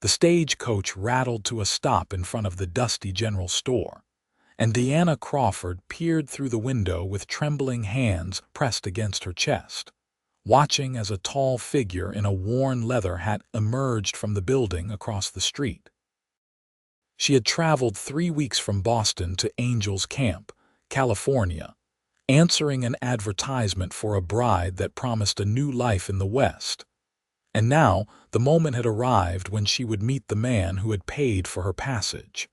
The stagecoach rattled to a stop in front of the dusty general store, and Deanna Crawford peered through the window with trembling hands pressed against her chest, watching as a tall figure in a worn leather hat emerged from the building across the street. She had traveled 3 weeks from Boston to Angel's Camp, California, answering an advertisement for a bride that promised a new life in the West. And now the moment had arrived when she would meet the man who had paid for her passage.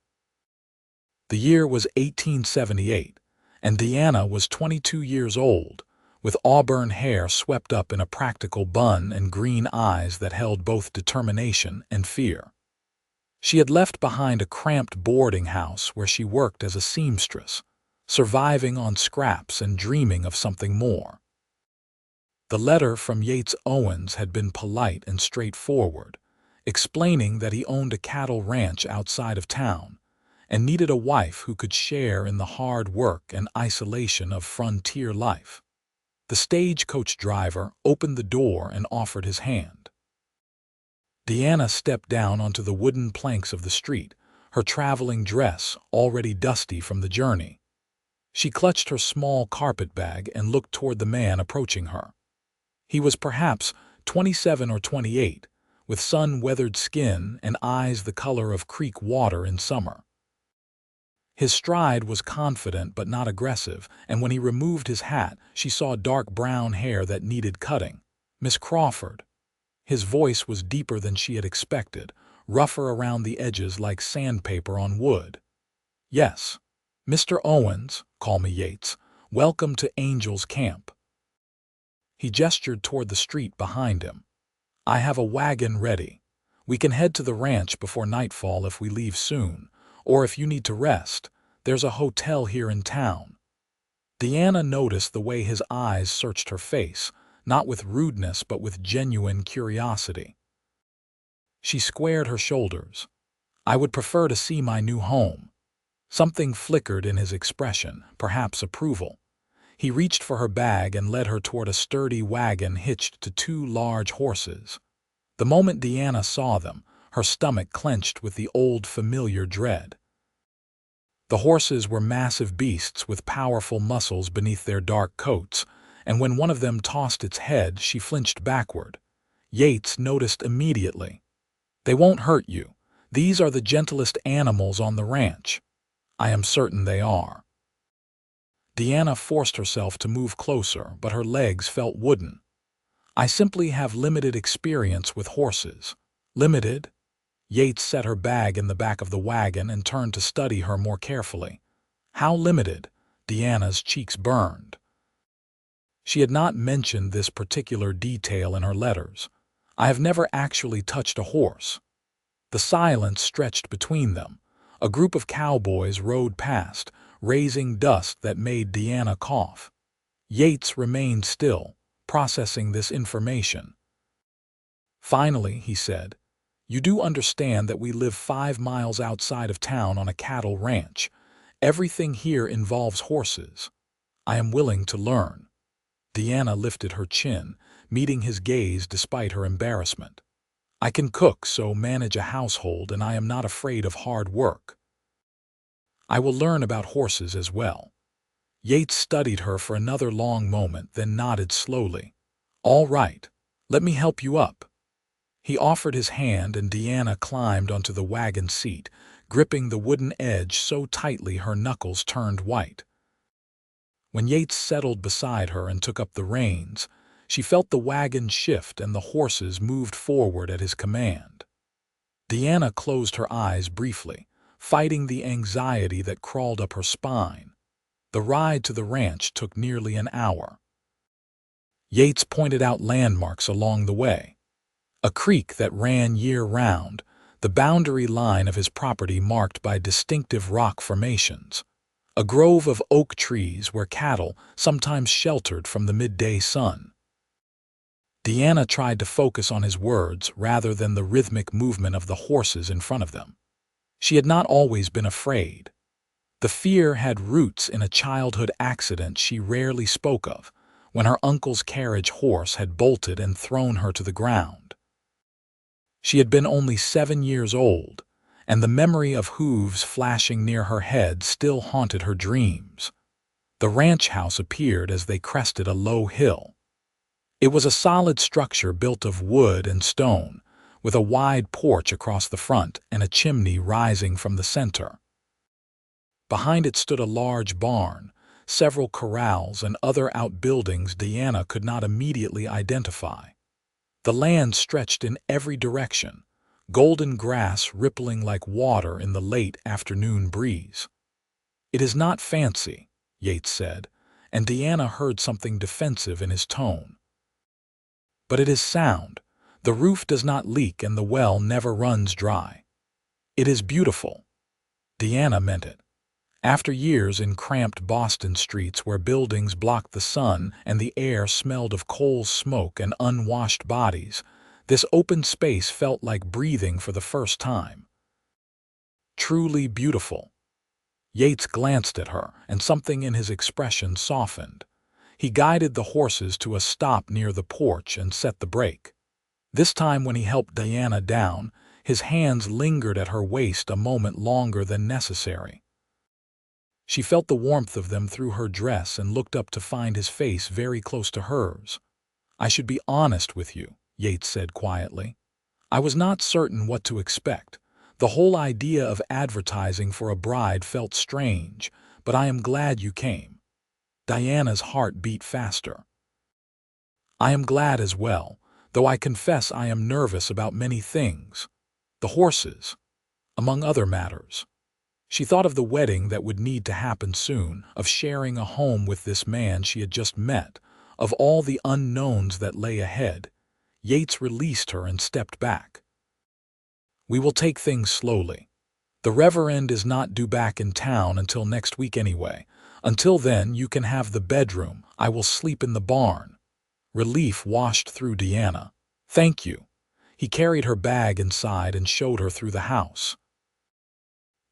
The year was 1878, and Deanna was 22 years old, with auburn hair swept up in a practical bun and green eyes that held both determination and fear. She had left behind a cramped boarding house where she worked as a seamstress, surviving on scraps and dreaming of something more. The letter from Yates Owens had been polite and straightforward, explaining that he owned a cattle ranch outside of town and needed a wife who could share in the hard work and isolation of frontier life. The stagecoach driver opened the door and offered his hand. Deanna stepped down onto the wooden planks of the street, her traveling dress already dusty from the journey. She clutched her small carpet bag and looked toward the man approaching her. He was perhaps 27 or 28, with sun-weathered skin and eyes the color of creek water in summer. His stride was confident but not aggressive, and when he removed his hat, she saw dark brown hair that needed cutting. "Miss Crawford." His voice was deeper than she had expected, rougher around the edges like sandpaper on wood. "Yes. Mr. Owens, call me Yates. Welcome to Angel's Camp." He gestured toward the street behind him. "I have a wagon ready. We can head to the ranch before nightfall if we leave soon, or if you need to rest, there's a hotel here in town." Deanna noticed the way his eyes searched her face, not with rudeness but with genuine curiosity. She squared her shoulders. "I would prefer to see my new home." Something flickered in his expression, perhaps approval. He reached for her bag and led her toward a sturdy wagon hitched to 2 large horses. The moment Deanna saw them, her stomach clenched with the old familiar dread. The horses were massive beasts with powerful muscles beneath their dark coats, and when one of them tossed its head, she flinched backward. Yates noticed immediately. "They won't hurt you. These are the gentlest animals on the ranch." "I am certain they are." Deanna forced herself to move closer, but her legs felt wooden. "I simply have limited experience with horses." "Limited?" Yates set her bag in the back of the wagon and turned to study her more carefully. "How limited?" Deanna's cheeks burned. She had not mentioned this particular detail in her letters. "I have never actually touched a horse." The silence stretched between them. A group of cowboys rode past, raising dust that made Deanna cough. Yates remained still, processing this information. Finally, he said, "You do understand that we live 5 miles outside of town on a cattle ranch. Everything here involves horses. I am willing to learn." Deanna lifted her chin, meeting his gaze despite her embarrassment. "I can cook, so manage a household, and I am not afraid of hard work. I will learn about horses as well." Yates studied her for another long moment, then nodded slowly. "All right, let me help you up." He offered his hand, and Deanna climbed onto the wagon seat, gripping the wooden edge so tightly her knuckles turned white. When Yates settled beside her and took up the reins, she felt the wagon shift and the horses moved forward at his command. Deanna closed her eyes briefly, fighting the anxiety that crawled up her spine. The ride to the ranch took nearly an hour. Yates pointed out landmarks along the way. A creek that ran year-round, the boundary line of his property marked by distinctive rock formations. A grove of oak trees where cattle sometimes sheltered from the midday sun. Deanna tried to focus on his words rather than the rhythmic movement of the horses in front of them. She had not always been afraid. The fear had roots in a childhood accident she rarely spoke of, when her uncle's carriage horse had bolted and thrown her to the ground. She had been only 7 years old, and the memory of hooves flashing near her head still haunted her dreams. The ranch house appeared as they crested a low hill. It was a solid structure built of wood and stone, with a wide porch across the front and a chimney rising from the center. Behind it stood a large barn, several corrals, and other outbuildings Deanna could not immediately identify. The land stretched in every direction, golden grass rippling like water in the late afternoon breeze. "It is not fancy," Yates said, and Deanna heard something defensive in his tone. "But it is sound. The roof does not leak and the well never runs dry. It is beautiful." Deanna meant it. After years in cramped Boston streets where buildings blocked the sun and the air smelled of coal smoke and unwashed bodies, this open space felt like breathing for the first time. Truly beautiful. Yates glanced at her, and something in his expression softened. He guided the horses to a stop near the porch and set the brake. This time when he helped Deanna down, his hands lingered at her waist a moment longer than necessary. She felt the warmth of them through her dress and looked up to find his face very close to hers. "I should be honest with you," Yates said quietly. "I was not certain what to expect. The whole idea of advertising for a bride felt strange, but I am glad you came." Diana's heart beat faster. "I am glad as well, though I confess I am nervous about many things. The horses, among other matters." She thought of the wedding that would need to happen soon, of sharing a home with this man she had just met, of all the unknowns that lay ahead. Yates released her and stepped back. "We will take things slowly. The Reverend is not due back in town until next week anyway. Until then, you can have the bedroom. I will sleep in the barn." Relief washed through Deanna. "Thank you." He carried her bag inside and showed her through the house.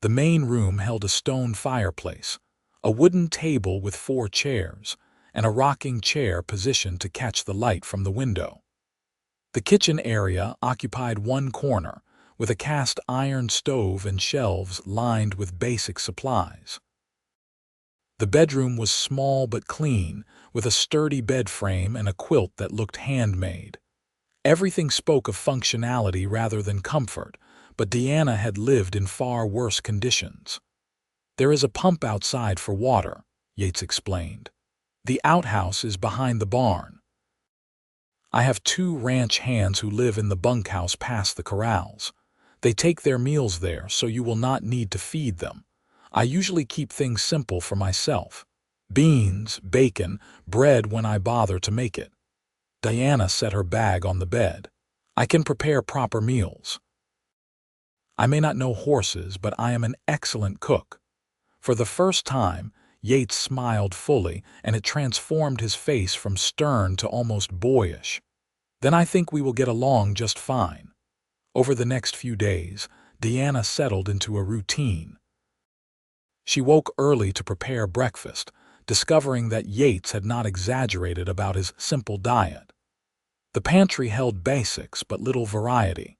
The main room held a stone fireplace, a wooden table with 4 chairs, and a rocking chair positioned to catch the light from the window. The kitchen area occupied one corner, with a cast iron stove and shelves lined with basic supplies. The bedroom was small but clean, with a sturdy bed frame and a quilt that looked handmade. Everything spoke of functionality rather than comfort, but Deanna had lived in far worse conditions. "There is a pump outside for water," Yates explained. "The outhouse is behind the barn. I have 2 ranch hands who live in the bunkhouse past the corrals. They take their meals there, so you will not need to feed them. I usually keep things simple for myself. Beans, bacon, bread when I bother to make it." Deanna set her bag on the bed. "I can prepare proper meals. I may not know horses, but I am an excellent cook." For the first time, Yates smiled fully, and it transformed his face from stern to almost boyish. "Then I think we will get along just fine." Over the next few days, Deanna settled into a routine. She woke early to prepare breakfast, discovering that Yates had not exaggerated about his simple diet. The pantry held basics but little variety.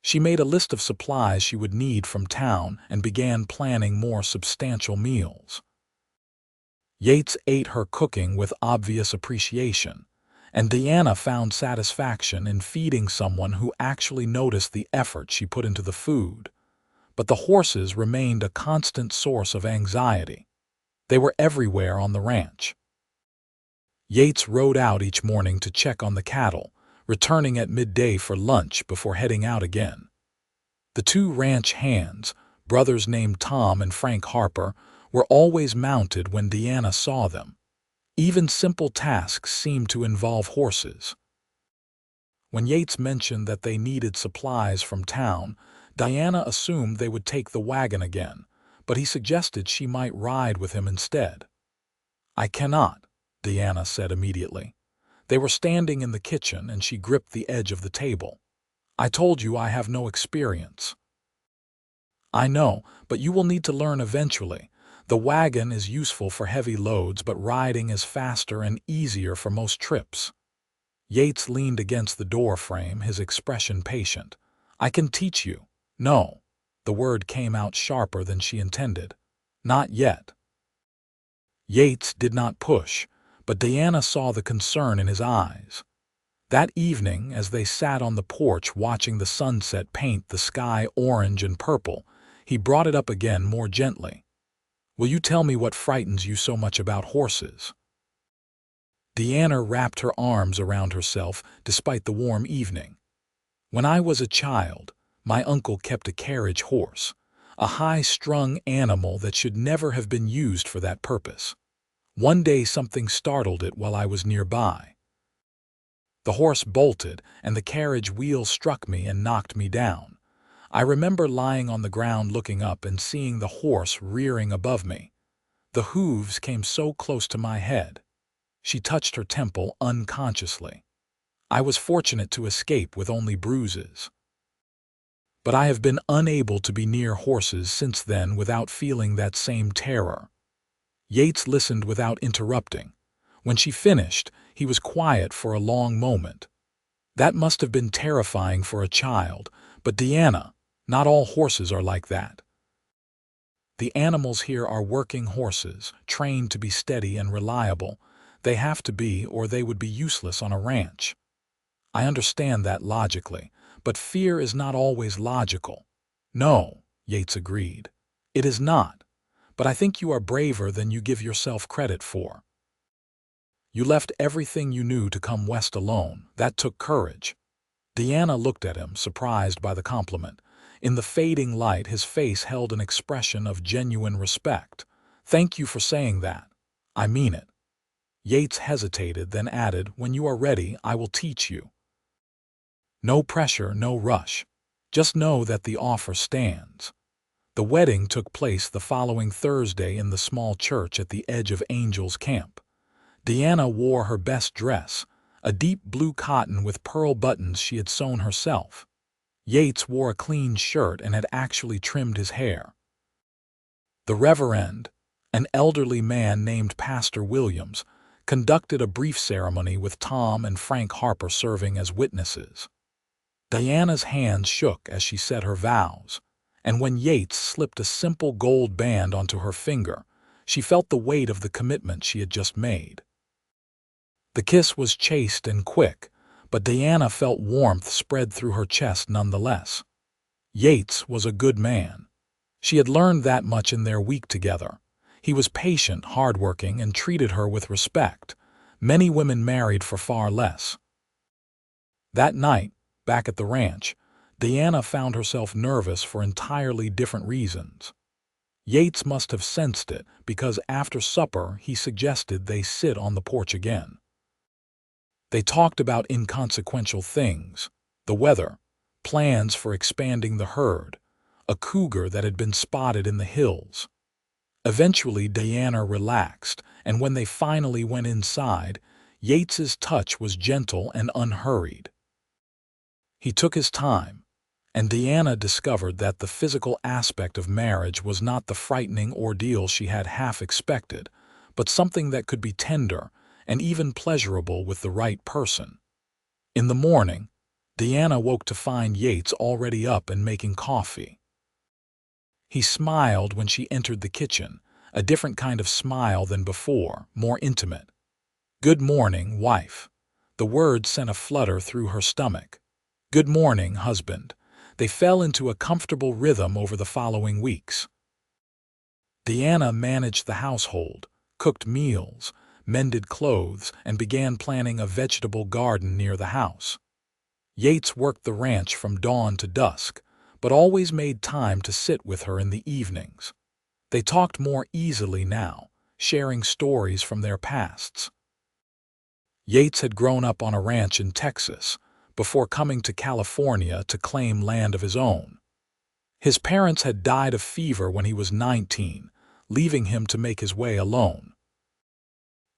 She made a list of supplies she would need from town and began planning more substantial meals. Yates ate her cooking with obvious appreciation, and Deanna found satisfaction in feeding someone who actually noticed the effort she put into the food. But the horses remained a constant source of anxiety. They were everywhere on the ranch. Yates rode out each morning to check on the cattle, returning at midday for lunch before heading out again. The 2 ranch hands, brothers named Tom and Frank Harper, were always mounted when Deanna saw them. Even simple tasks seemed to involve horses. When Yates mentioned that they needed supplies from town, Deanna assumed they would take the wagon again, but he suggested she might ride with him instead. "I cannot," Deanna said immediately. They were standing in the kitchen, and she gripped the edge of the table. "I told you I have no experience." "I know, but you will need to learn eventually. The wagon is useful for heavy loads, but riding is faster and easier for most trips." Yates leaned against the door frame, his expression patient. I can teach you. No. The word came out sharper than she intended. Not yet. Yates did not push, but Diana saw the concern in his eyes. That evening, as they sat on the porch watching the sunset paint the sky orange and purple, he brought it up again more gently. Will you tell me what frightens you so much about horses? Diana wrapped her arms around herself despite the warm evening. When I was a child, my uncle kept a carriage horse, a high-strung animal that should never have been used for that purpose. One day something startled it while I was nearby. The horse bolted, and the carriage wheel struck me and knocked me down. I remember lying on the ground looking up and seeing the horse rearing above me. The hooves came so close to my head. She touched her temple unconsciously. I was fortunate to escape with only bruises. But I have been unable to be near horses since then without feeling that same terror. Yates listened without interrupting. When she finished, he was quiet for a long moment. That must have been terrifying for a child, but Diana, not all horses are like that. The animals here are working horses, trained to be steady and reliable. They have to be, or they would be useless on a ranch. I understand that logically, but fear is not always logical. No, Yates agreed. It is not, but I think you are braver than you give yourself credit for. You left everything you knew to come west alone. That took courage. Diana looked at him, surprised by the compliment. In the fading light, his face held an expression of genuine respect. Thank you for saying that. I mean it. Yates hesitated, then added, when you are ready, I will teach you. No pressure, no rush. Just know that the offer stands. The wedding took place the following Thursday in the small church at the edge of Angel's Camp. Diana wore her best dress, a deep blue cotton with pearl buttons she had sewn herself. Yates wore a clean shirt and had actually trimmed his hair. The Reverend, an elderly man named Pastor Williams, conducted a brief ceremony with Tom and Frank Harper serving as witnesses. Diana's hands shook as she said her vows, and when Yates slipped a simple gold band onto her finger, she felt the weight of the commitment she had just made. The kiss was chaste and quick, but Diana felt warmth spread through her chest nonetheless. Yates was a good man. She had learned that much in their week together. He was patient, hardworking, and treated her with respect. Many women married for far less. That night, back at the ranch, Diana found herself nervous for entirely different reasons. Yates must have sensed it because after supper he suggested they sit on the porch again. They talked about inconsequential things, the weather, plans for expanding the herd, a cougar that had been spotted in the hills. Eventually Diana relaxed, and when they finally went inside, Yates's touch was gentle and unhurried. He took his time, and Diana discovered that the physical aspect of marriage was not the frightening ordeal she had half expected, but something that could be tender and even pleasurable with the right person. In the morning, Diana woke to find Yates already up and making coffee. He smiled when she entered the kitchen, a different kind of smile than before, more intimate. Good morning, wife. The word sent a flutter through her stomach. Good morning, husband. They fell into a comfortable rhythm over the following weeks. Diana managed the household, cooked meals, mended clothes, and began planning a vegetable garden near the house. Yates worked the ranch from dawn to dusk, but always made time to sit with her in the evenings. They talked more easily now, sharing stories from their pasts. Yates had grown up on a ranch in Texas before coming to California to claim land of his own. His parents had died of fever when he was 19, leaving him to make his way alone.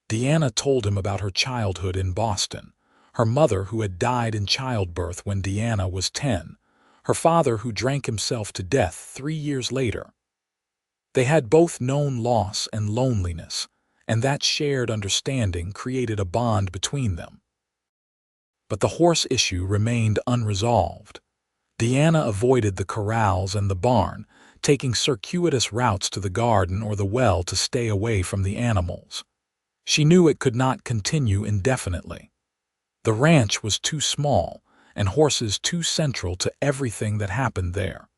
Diana told him about her childhood in Boston, her mother who had died in childbirth when Diana was 10, her father who drank himself to death 3 years later. They had both known loss and loneliness, and that shared understanding created a bond between them. But the horse issue remained unresolved. Deanna avoided the corrals and the barn, taking circuitous routes to the garden or the well to stay away from the animals. She knew it could not continue indefinitely. The ranch was too small, and horses too central to everything that happened there.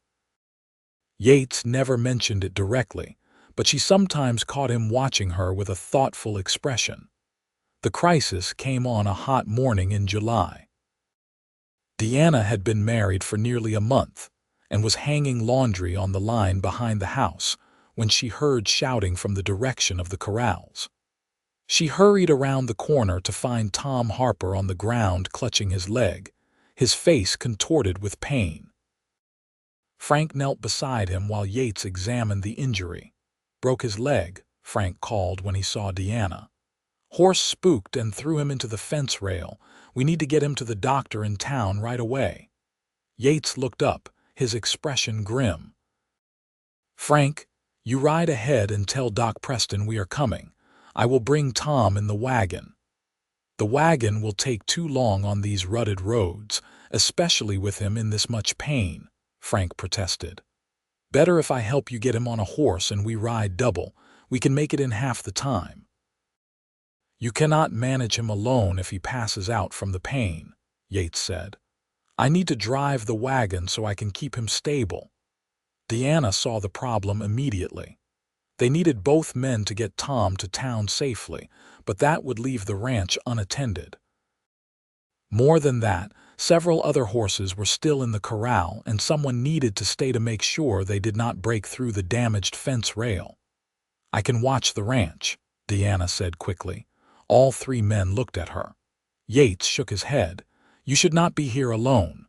Yates never mentioned it directly, but she sometimes caught him watching her with a thoughtful expression. The crisis came on a hot morning in July. Deanna had been married for nearly a month and was hanging laundry on the line behind the house when she heard shouting from the direction of the corrals. She hurried around the corner to find Tom Harper on the ground clutching his leg, his face contorted with pain. Frank knelt beside him while Yates examined the injury. "Broke his leg," Frank called when he saw Deanna. "Horse spooked and threw him into the fence rail. We need to get him to the doctor in town right away." Yates looked up, his expression grim. "Frank, you ride ahead and tell Doc Preston we are coming. I will bring Tom in the wagon." "The wagon will take too long on these rutted roads, especially with him in this much pain," Frank protested. "Better if I help you get him on a horse and we ride double. We can make it in half the time." "You cannot manage him alone if he passes out from the pain," Yates said. "I need to drive the wagon so I can keep him stable." Deanna saw the problem immediately. They needed both men to get Tom to town safely, but that would leave the ranch unattended. More than that, several other horses were still in the corral, and someone needed to stay to make sure they did not break through the damaged fence rail. "I can watch the ranch," Deanna said quickly. All three men looked at her. Yates shook his head. "You should not be here alone."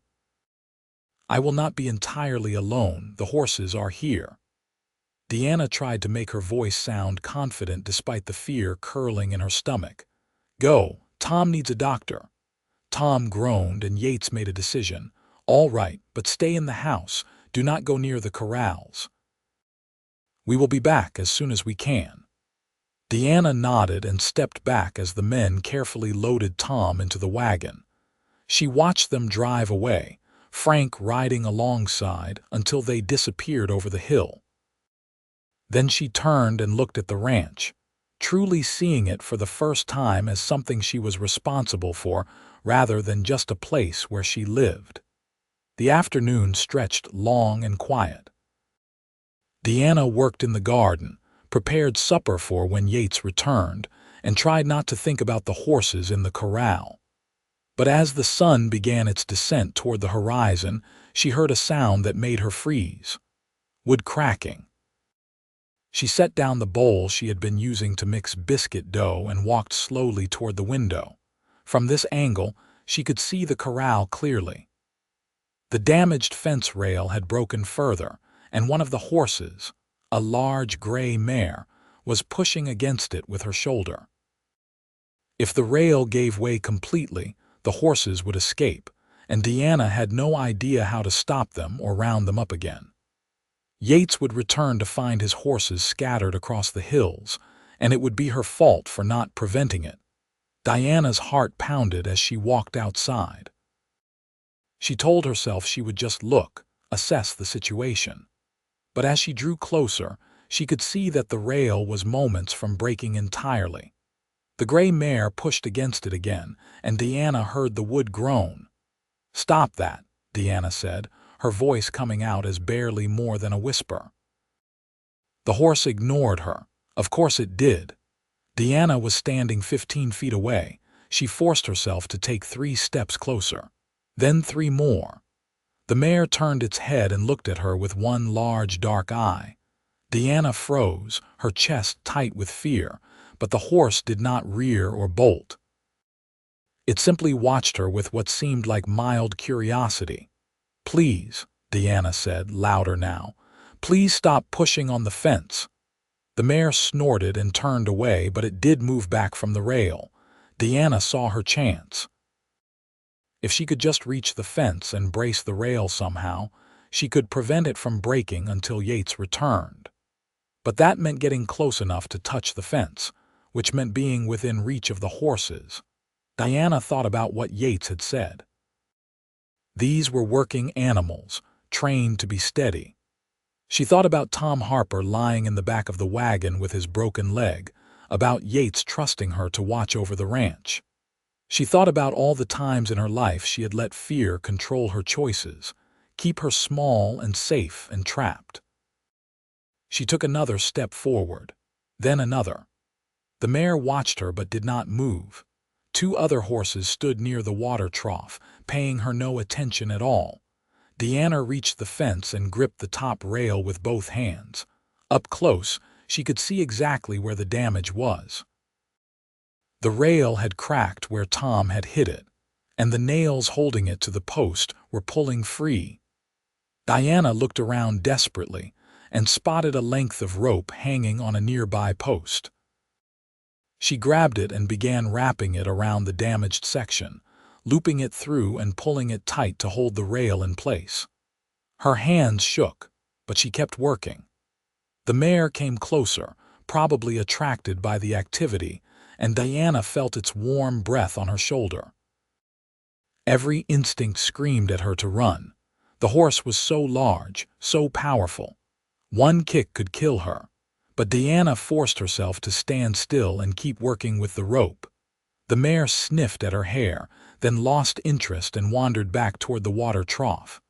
"I will not be entirely alone. The horses are here." Deanna tried to make her voice sound confident despite the fear curling in her stomach. "Go. Tom needs a doctor." Tom groaned and Yates made a decision. "All right, but stay in the house. Do not go near the corrals." "We will be back as soon as we can." Deanna nodded and stepped back as the men carefully loaded Tom into the wagon. She watched them drive away, Frank riding alongside until they disappeared over the hill. Then she turned and looked at the ranch, truly seeing it for the first time as something she was responsible for rather than just a place where she lived. The afternoon stretched long and quiet. Deanna worked in the garden, prepared supper for when Yates returned, and tried not to think about the horses in the corral. But as the sun began its descent toward the horizon, she heard a sound that made her freeze. Wood cracking. She set down the bowl she had been using to mix biscuit dough and walked slowly toward the window. From this angle, she could see the corral clearly. The damaged fence rail had broken further, and one of the horses, a large gray mare, was pushing against it with her shoulder. If the rail gave way completely, the horses would escape, and Deanna had no idea how to stop them or round them up again. Yates would return to find his horses scattered across the hills, and it would be her fault for not preventing it. Diana's heart pounded as she walked outside. She told herself she would just look, assess the situation. But as she drew closer, she could see that the rail was moments from breaking entirely. The gray mare pushed against it again, and Deanna heard the wood groan. "Stop that," Deanna said, her voice coming out as barely more than a whisper. The horse ignored her. Of course it did. Deanna was standing 15 feet away. She forced herself to take 3 steps closer. Then 3 more. The mare turned its head and looked at her with one large dark eye. Deanna froze, her chest tight with fear, but the horse did not rear or bolt. It simply watched her with what seemed like mild curiosity. "Please," Deanna said, louder now, "please stop pushing on the fence." The mare snorted and turned away, but it did move back from the rail. Deanna saw her chance. If she could just reach the fence and brace the rail somehow, she could prevent it from breaking until Yates returned. But that meant getting close enough to touch the fence, which meant being within reach of the horses. Deanna thought about what Yates had said. These were working animals, trained to be steady. She thought about Tom Harper lying in the back of the wagon with his broken leg, about Yates trusting her to watch over the ranch. She thought about all the times in her life she had let fear control her choices, keep her small and safe and trapped. She took another step forward, then another. The mare watched her but did not move. Two other horses stood near the water trough, paying her no attention at all. Deanna reached the fence and gripped the top rail with both hands. Up close, she could see exactly where the damage was. The rail had cracked where Tom had hit it, and the nails holding it to the post were pulling free. Diana looked around desperately and spotted a length of rope hanging on a nearby post. She grabbed it and began wrapping it around the damaged section, looping it through and pulling it tight to hold the rail in place. Her hands shook, but she kept working. The mare came closer, probably attracted by the activity, and Diana felt its warm breath on her shoulder. Every instinct screamed at her to run. The horse was so large, so powerful. One kick could kill her, but Diana forced herself to stand still and keep working with the rope. The mare sniffed at her hair, then lost interest and wandered back toward the water trough.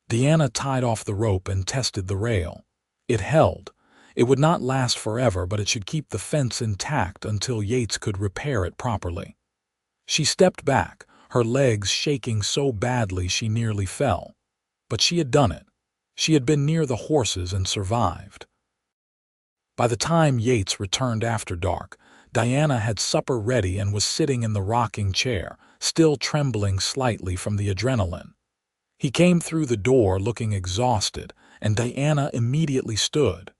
Diana tied off the rope and tested the rail. It held. It would not last forever, but it should keep the fence intact until Yates could repair it properly. She stepped back, her legs shaking so badly she nearly fell. But she had done it. She had been near the horses and survived. By the time Yates returned after dark, Diana had supper ready and was sitting in the rocking chair, still trembling slightly from the adrenaline. He came through the door looking exhausted, and Diana immediately stood.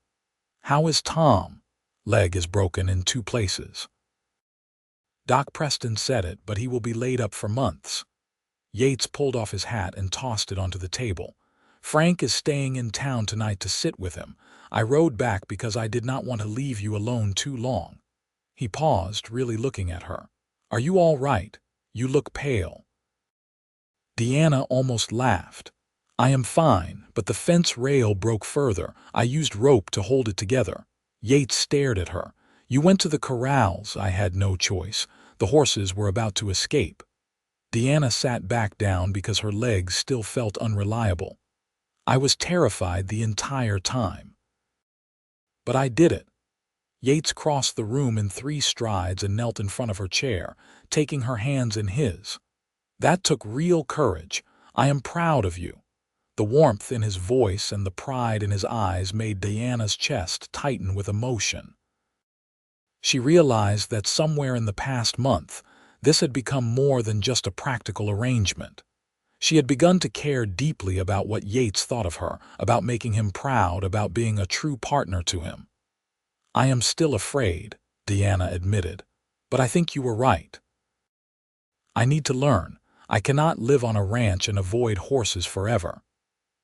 "How is Tom?" "Leg is broken in 2 places. Doc Preston said it, but he will be laid up for months." Yates pulled off his hat and tossed it onto the table. "Frank is staying in town tonight to sit with him. I rode back because I did not want to leave you alone too long." He paused, really looking at her. "Are you all right? You look pale." Deanna almost laughed. "I am fine, but the fence rail broke further. I used rope to hold it together." Yates stared at her. "You went to the corrals." "I had no choice. The horses were about to escape." Deanna sat back down because her legs still felt unreliable. "I was terrified the entire time. But I did it." Yates crossed the room in 3 strides and knelt in front of her chair, taking her hands in his. "That took real courage. I am proud of you." The warmth in his voice and the pride in his eyes made Diana's chest tighten with emotion. She realized that somewhere in the past month, this had become more than just a practical arrangement. She had begun to care deeply about what Yates thought of her, about making him proud, about being a true partner to him. "I am still afraid," Deanna admitted, "but I think you were right. I need to learn. I cannot live on a ranch and avoid horses forever."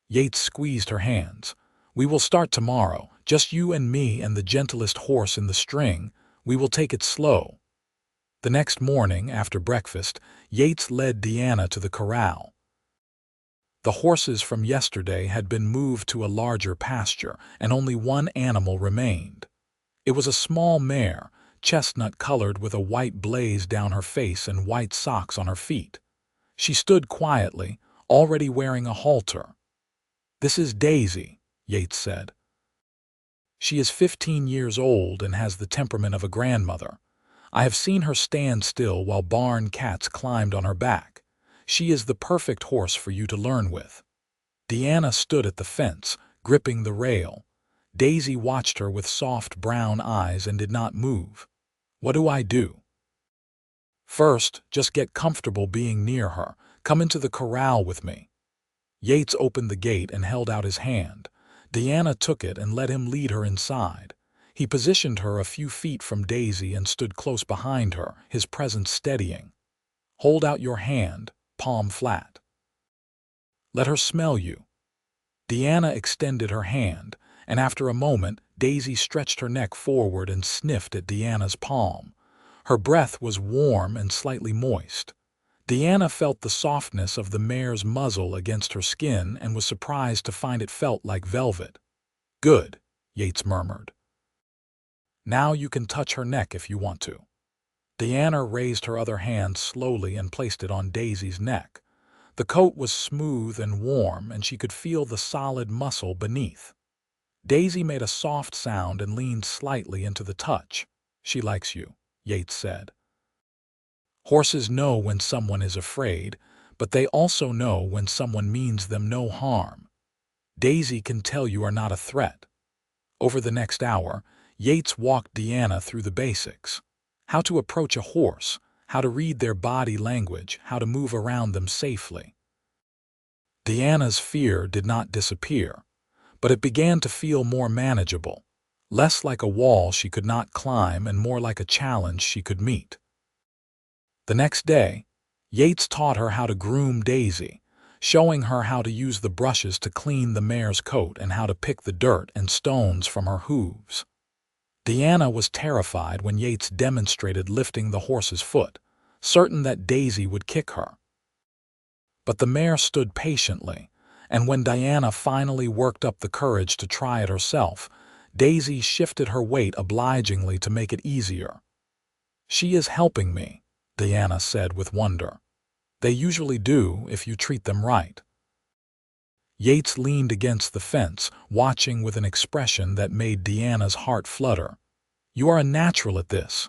Yates squeezed her hands. "We will start tomorrow, just you and me and the gentlest horse in the string. We will take it slow." The next morning, after breakfast, Yates led Deanna to the corral. The horses from yesterday had been moved to a larger pasture, and only one animal remained. It was a small mare, chestnut-colored with a white blaze down her face and white socks on her feet. She stood quietly, already wearing a halter. "This is Daisy," Yates said. "She is 15 years old and has the temperament of a grandmother. I have seen her stand still while barn cats climbed on her back. She is the perfect horse for you to learn with." Deanna stood at the fence, gripping the rail. Daisy watched her with soft brown eyes and did not move. "What do I do?" "First, just get comfortable being near her. Come into the corral with me." Yates opened the gate and held out his hand. Deanna took it and let him lead her inside. He positioned her a few feet from Daisy and stood close behind her, his presence steadying. "Hold out your hand, palm flat. Let her smell you." Deanna extended her hand, and after a moment, Daisy stretched her neck forward and sniffed at Deanna's palm. Her breath was warm and slightly moist. Deanna felt the softness of the mare's muzzle against her skin and was surprised to find it felt like velvet. "Good," Yates murmured. "Now you can touch her neck if you want to." Deanna raised her other hand slowly and placed it on Daisy's neck. The coat was smooth and warm, and she could feel the solid muscle beneath. Daisy made a soft sound and leaned slightly into the touch. "She likes you," Yates said. Horses know when someone is afraid, but they also know when someone means them no harm. Daisy can tell you are not a threat. Over the next hour, Yates walked Deanna through the basics. How to approach a horse, how to read their body language, how to move around them safely. Deanna's fear did not disappear, but it began to feel more manageable, less like a wall she could not climb and more like a challenge she could meet. The next day, Yates taught her how to groom Daisy, showing her how to use the brushes to clean the mare's coat and how to pick the dirt and stones from her hooves. Deanna was terrified when Yates demonstrated lifting the horse's foot, certain that Daisy would kick her. But the mare stood patiently, and when Diana finally worked up the courage to try it herself, Daisy shifted her weight obligingly to make it easier. "She is helping me," Diana said with wonder. "They usually do if you treat them right." Yates leaned against the fence, watching with an expression that made Deanna's heart flutter. "You are a natural at this.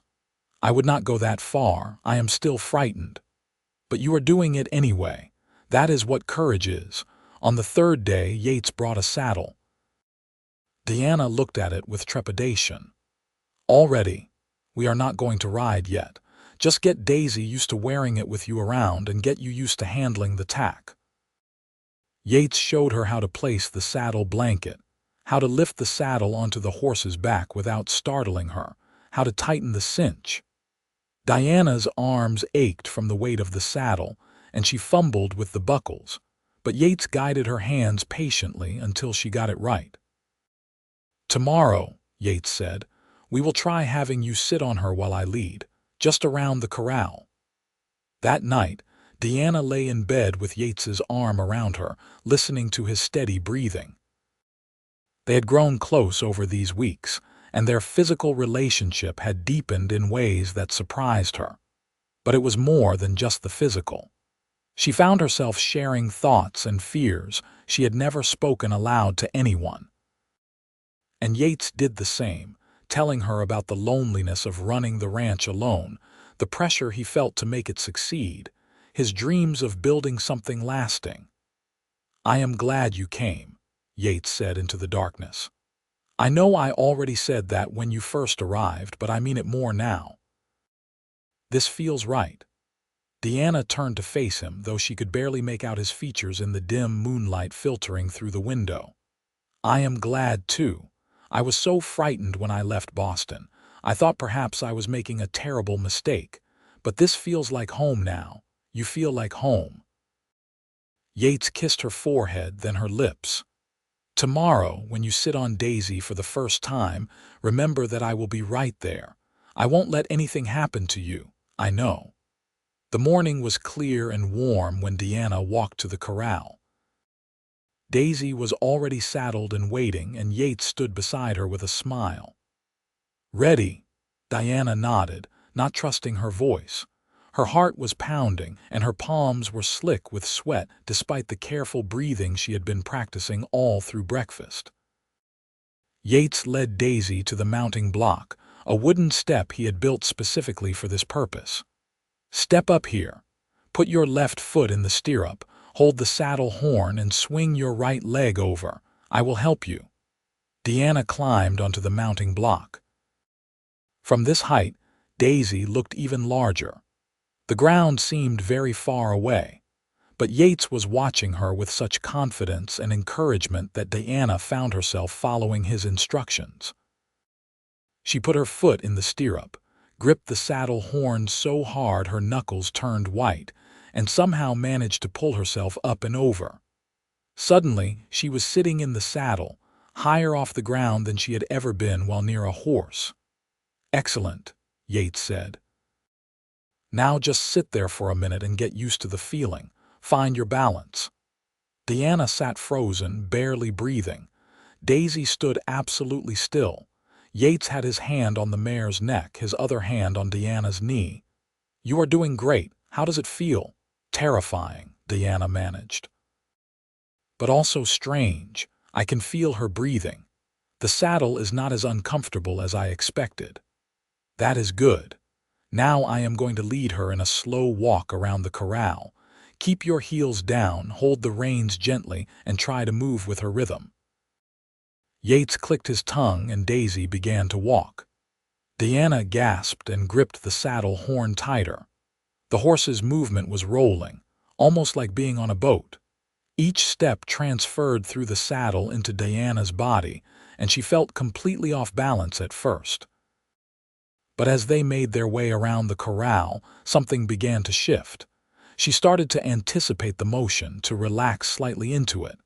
I would not go that far. I am still frightened. But you are doing it anyway. That is what courage is." On the third day, Yates brought a saddle. Deanna looked at it with trepidation. "Already? We are not going to ride yet. Just get Daisy used to wearing it with you around and get you used to handling the tack." Yates showed her how to place the saddle blanket, how to lift the saddle onto the horse's back without startling her, how to tighten the cinch. Diana's arms ached from the weight of the saddle, and she fumbled with the buckles, but Yates guided her hands patiently until she got it right. "Tomorrow," Yates said, "we will try having you sit on her while I lead, just around the corral." That night, Deanna lay in bed with Yates's arm around her, listening to his steady breathing. They had grown close over these weeks, and their physical relationship had deepened in ways that surprised her. But it was more than just the physical. She found herself sharing thoughts and fears she had never spoken aloud to anyone. And Yates did the same, telling her about the loneliness of running the ranch alone, the pressure he felt to make it succeed, his dreams of building something lasting. "I am glad you came," Yates said into the darkness. "I know I already said that when you first arrived, but I mean it more now. This feels right." Deanna turned to face him, though she could barely make out his features in the dim moonlight filtering through the window. "I am glad, too. I was so frightened when I left Boston. I thought perhaps I was making a terrible mistake. But this feels like home now. You feel like home." Yates kissed her forehead, then her lips. "Tomorrow, when you sit on Daisy for the first time, remember that I will be right there. I won't let anything happen to you, I know." The morning was clear and warm when Deanna walked to the corral. Daisy was already saddled and waiting, and Yates stood beside her with a smile. "Ready?" Diana nodded, not trusting her voice. Her heart was pounding, and her palms were slick with sweat despite the careful breathing she had been practicing all through breakfast. Yates led Daisy to the mounting block, a wooden step he had built specifically for this purpose. "Step up here. Put your left foot in the stirrup, hold the saddle horn, and swing your right leg over. I will help you." Deanna climbed onto the mounting block. From this height, Daisy looked even larger. The ground seemed very far away, but Yates was watching her with such confidence and encouragement that Deanna found herself following his instructions. She put her foot in the stirrup, gripped the saddle horn so hard her knuckles turned white, and somehow managed to pull herself up and over. Suddenly, she was sitting in the saddle, higher off the ground than she had ever been while near a horse. "Excellent," Yates said. Now just sit there for a minute and get used to the feeling. Find your balance." Deanna sat frozen, barely breathing. Daisy stood absolutely still. Yates had his hand on the mare's neck, his other hand on Deanna's knee. "You are doing great. How does it feel?" "Terrifying," Deanna managed. "But also strange. I can feel her breathing. The saddle is not as uncomfortable as I expected." "That is good. Now I am going to lead her in a slow walk around the corral. Keep your heels down, hold the reins gently, and try to move with her rhythm." Yates clicked his tongue and Daisy began to walk. Deanna gasped and gripped the saddle horn tighter. The horse's movement was rolling, almost like being on a boat. Each step transferred through the saddle into Deanna's body, and she felt completely off balance at first. But as they made their way around the corral, something began to shift. She started to anticipate the motion, to relax slightly into it.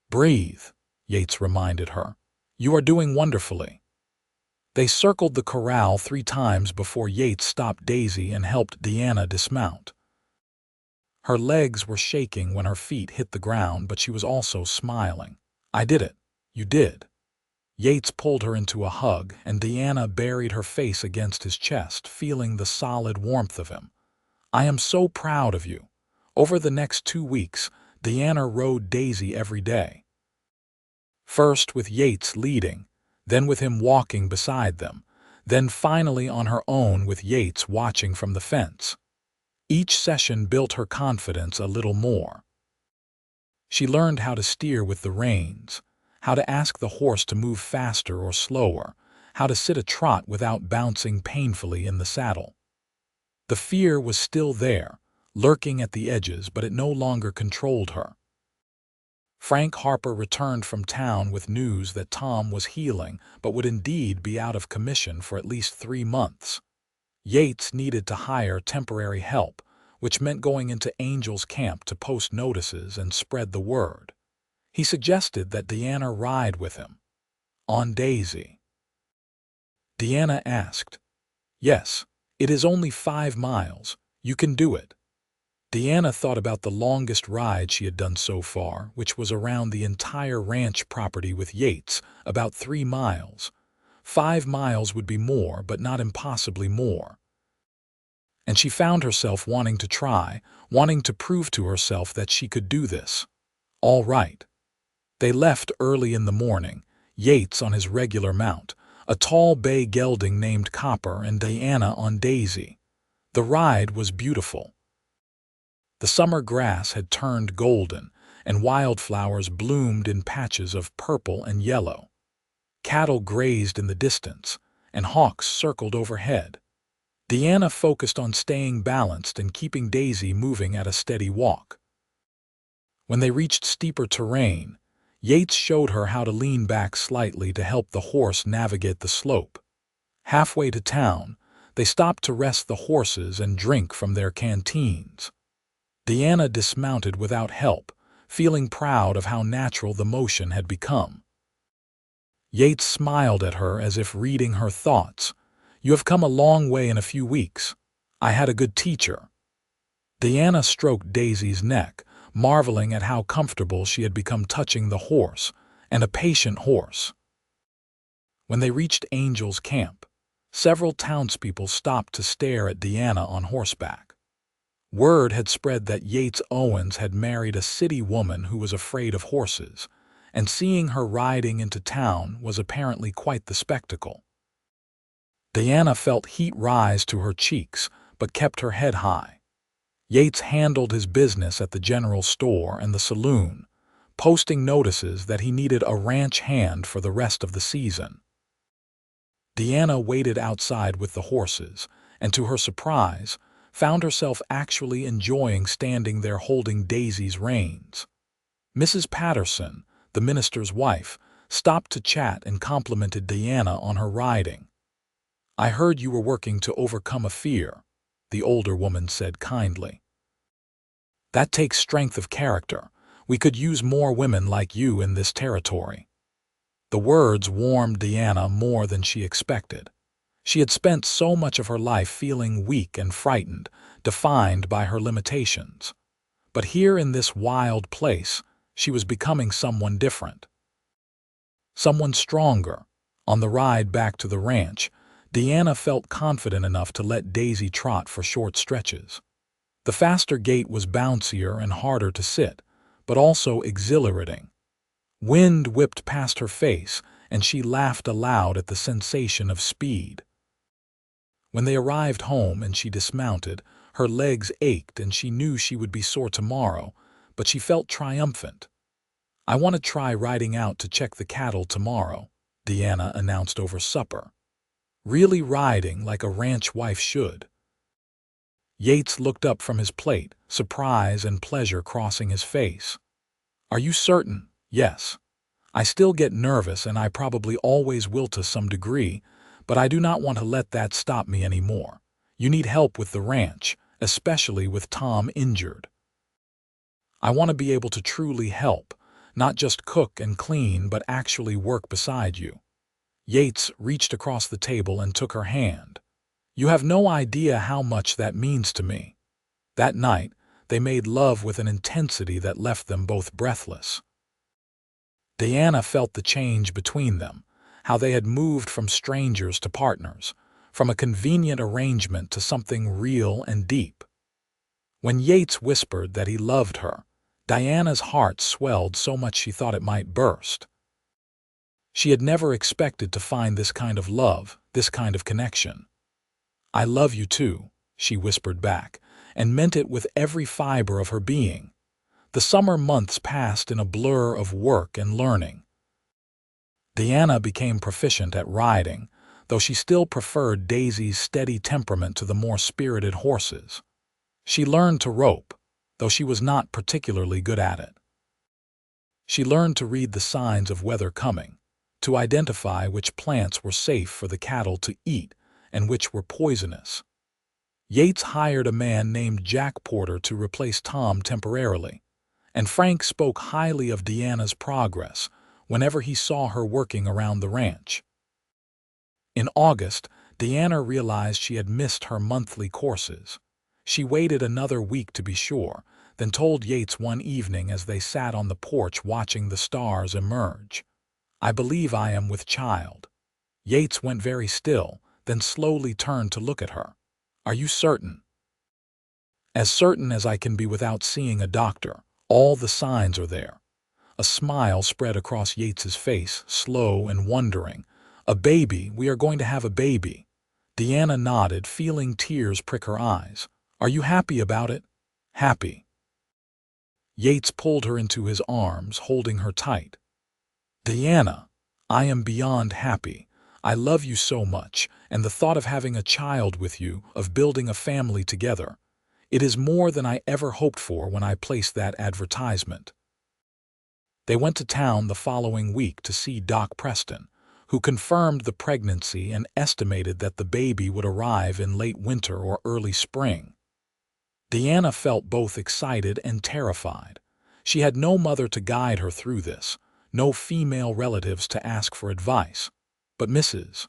"Breathe," Yates reminded her. "You are doing wonderfully." They circled the corral 3 times before Yates stopped Daisy and helped Deanna dismount. Her legs were shaking when her feet hit the ground, but she was also smiling. "I did it. You did." Yates pulled her into a hug, and Deanna buried her face against his chest, feeling the solid warmth of him. "I am so proud of you." Over the next 2 weeks, Deanna rode Daisy every day. First with Yates leading, then with him walking beside them, then finally on her own with Yates watching from the fence. Each session built her confidence a little more. She learned how to steer with the reins, how to ask the horse to move faster or slower, how to sit a trot without bouncing painfully in the saddle. The fear was still there, lurking at the edges, but it no longer controlled her. Frank Harper returned from town with news that Tom was healing, but would indeed be out of commission for at least 3 months. Yates needed to hire temporary help, which meant going into Angel's camp to post notices and spread the word. He suggested that Deanna ride with him. On Daisy. Deanna asked, "Yes, it is only 5 miles. You can do it." Deanna thought about the longest ride she had done so far, which was around the entire ranch property with Yates, about 3 miles. 5 miles would be more, but not impossibly more. And she found herself wanting to try, wanting to prove to herself that she could do this. All right. They left early in the morning, Yates on his regular mount, a tall bay gelding named Copper, and Deanna on Daisy. The ride was beautiful. The summer grass had turned golden, and wildflowers bloomed in patches of purple and yellow. Cattle grazed in the distance, and hawks circled overhead. Deanna focused on staying balanced and keeping Daisy moving at a steady walk. When they reached steeper terrain, Yates showed her how to lean back slightly to help the horse navigate the slope. Halfway to town, they stopped to rest the horses and drink from their canteens. Deanna dismounted without help, feeling proud of how natural the motion had become. Yates smiled at her as if reading her thoughts. "You have come a long way in a few weeks. I had a good teacher." Deanna stroked Daisy's neck, marveling at how comfortable she had become touching the horse, and a patient horse. When they reached Angel's camp, several townspeople stopped to stare at Deanna on horseback. Word had spread that Yates Owens had married a city woman who was afraid of horses, and seeing her riding into town was apparently quite the spectacle. Deanna felt heat rise to her cheeks, but kept her head high. Yates handled his business at the general store and the saloon, posting notices that he needed a ranch hand for the rest of the season. Deanna waited outside with the horses, and to her surprise, found herself actually enjoying standing there holding Daisy's reins. Mrs. Patterson, the minister's wife, stopped to chat and complimented Deanna on her riding. "I heard you were working to overcome a fear," the older woman said kindly. "That takes strength of character. We could use more women like you in this territory." The words warmed Deanna more than she expected. She had spent so much of her life feeling weak and frightened, defined by her limitations. But here in this wild place, she was becoming someone different. Someone stronger. On the ride back to the ranch, Deanna felt confident enough to let Daisy trot for short stretches. The faster gait was bouncier and harder to sit, but also exhilarating. Wind whipped past her face, and she laughed aloud at the sensation of speed. When they arrived home and she dismounted, her legs ached and she knew she would be sore tomorrow, but she felt triumphant. "I want to try riding out to check the cattle tomorrow," Deanna announced over supper. "Really riding like a ranch wife should." Yates looked up from his plate, surprise and pleasure crossing his face. "Are you certain?" "Yes. I still get nervous and I probably always will to some degree, but I do not want to let that stop me anymore. You need help with the ranch, especially with Tom injured. I want to be able to truly help, not just cook and clean but actually work beside you." Yates reached across the table and took her hand. "You have no idea how much that means to me." That night, they made love with an intensity that left them both breathless. Deanna felt the change between them, how they had moved from strangers to partners, from a convenient arrangement to something real and deep. When Yates whispered that he loved her, Diana's heart swelled so much she thought it might burst. She had never expected to find this kind of love, this kind of connection. "I love you too," she whispered back, and meant it with every fiber of her being. The summer months passed in a blur of work and learning. Deanna became proficient at riding, though she still preferred Daisy's steady temperament to the more spirited horses. She learned to rope, though she was not particularly good at it. She learned to read the signs of weather coming, to identify which plants were safe for the cattle to eat and which were poisonous. Yates hired a man named Jack Porter to replace Tom temporarily, and Frank spoke highly of Deanna's progress whenever he saw her working around the ranch. In August, Deanna realized she had missed her monthly courses. She waited another week to be sure, then told Yates one evening as they sat on the porch watching the stars emerge, "I believe I am with child." Yates went very still, then slowly turned to look at her. "Are you certain?" "As certain as I can be without seeing a doctor. All the signs are there." A smile spread across Yates's face, slow and wondering. "A baby, we are going to have a baby." Deanna nodded, feeling tears prick her eyes. "Are you happy about it?" "Happy." Yates pulled her into his arms, holding her tight. "Deanna, I am beyond happy. I love you so much, and the thought of having a child with you, of building a family together, it is more than I ever hoped for when I placed that advertisement." They went to town the following week to see Doc Preston, who confirmed the pregnancy and estimated that the baby would arrive in late winter or early spring. Deanna felt both excited and terrified. She had no mother to guide her through this, no female relatives to ask for advice, but Mrs.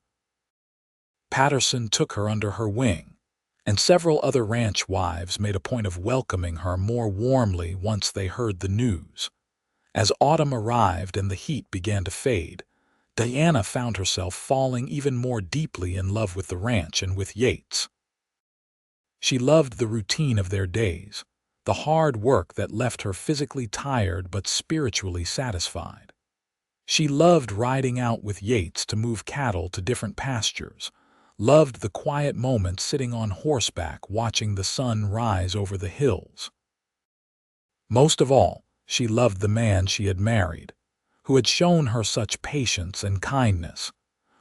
Patterson took her under her wing, and several other ranch wives made a point of welcoming her more warmly once they heard the news. As autumn arrived and the heat began to fade, Deanna found herself falling even more deeply in love with the ranch and with Yates. She loved the routine of their days, the hard work that left her physically tired but spiritually satisfied. She loved riding out with Yates to move cattle to different pastures, loved the quiet moments sitting on horseback watching the sun rise over the hills. Most of all, she loved the man she had married, who had shown her such patience and kindness,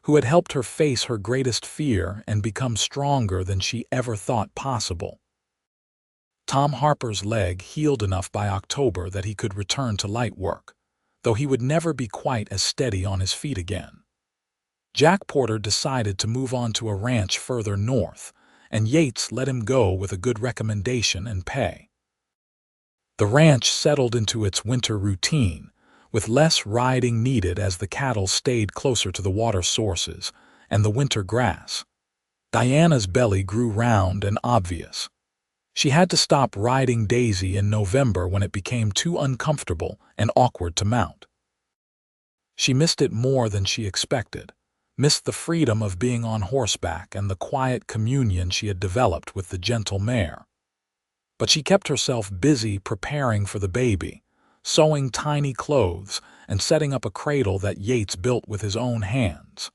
who had helped her face her greatest fear and become stronger than she ever thought possible. Tom Harper's leg healed enough by October that he could return to light work, though he would never be quite as steady on his feet again. Jack Porter decided to move on to a ranch further north, and Yates let him go with a good recommendation and pay. The ranch settled into its winter routine, with less riding needed as the cattle stayed closer to the water sources and the winter grass. Diana's belly grew round and obvious. She had to stop riding Daisy in November when it became too uncomfortable and awkward to mount. She missed it more than she expected, missed the freedom of being on horseback and the quiet communion she had developed with the gentle mare. But she kept herself busy preparing for the baby, sewing tiny clothes and setting up a cradle that Yates built with his own hands.